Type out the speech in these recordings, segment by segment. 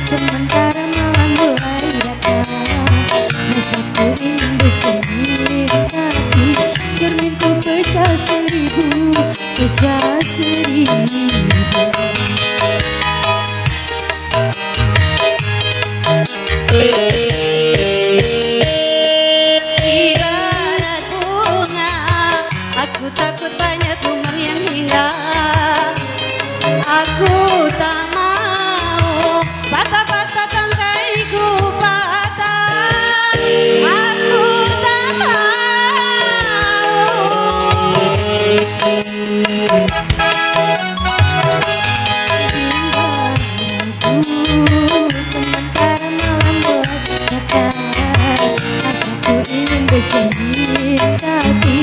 sementara malam mulai datang. Masaku ingin bercermin, tapi cerminku pecah seribu, pecah seribu. Ibarat bunga, aku takut banyak tumbang yang hingga. Aku tak mau patah-patah tangkaiku patah. Aku tak mau. Sementara malam datang, aku ingin bercermin, tapi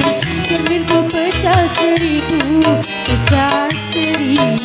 cerminku pecah seribu, pecah seribu.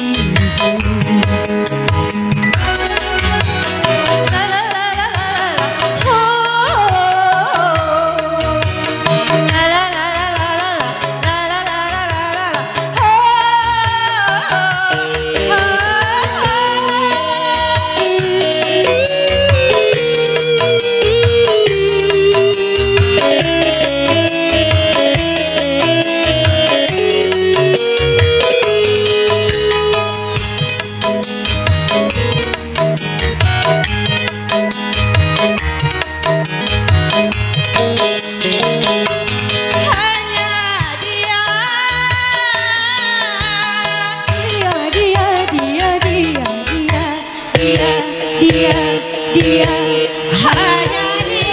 Dia, hanya dia,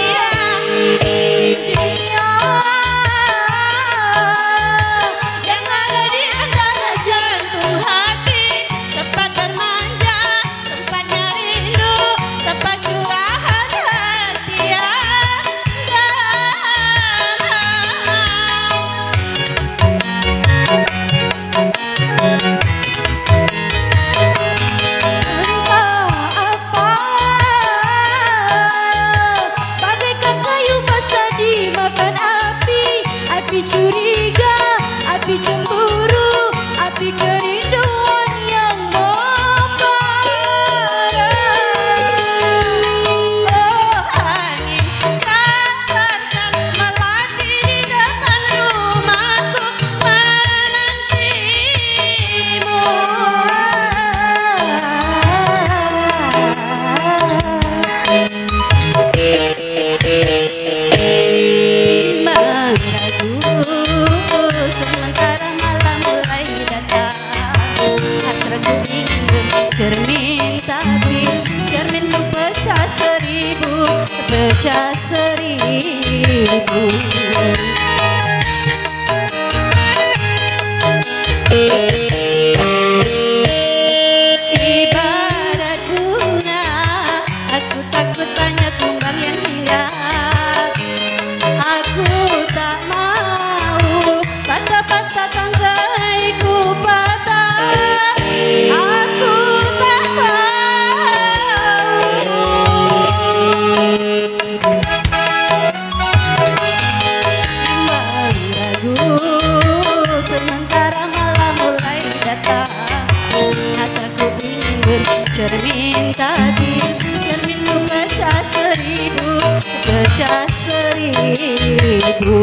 yang ada di antara jantung hati, tempat bermanja, tempatnya rindu, tempat curahan hati yang api curiga, api cemburu, api kerinduan yang membara. Oh angin katakan melati di depan rumahku menantimu. Sementara malam mulai datang, hasratku ingin cermin, tapi cerminku pecah seribu, pecah seribu. Ibarat bunga, aku takut banyak tumbang yang hingga. Aku tak mau patah-patah tangkaiku patah. Aku tak mau ragu. Sementara malam mulai datang, mataku ingin bercermin, tapi cerminku pecah seribu, pecah seribu.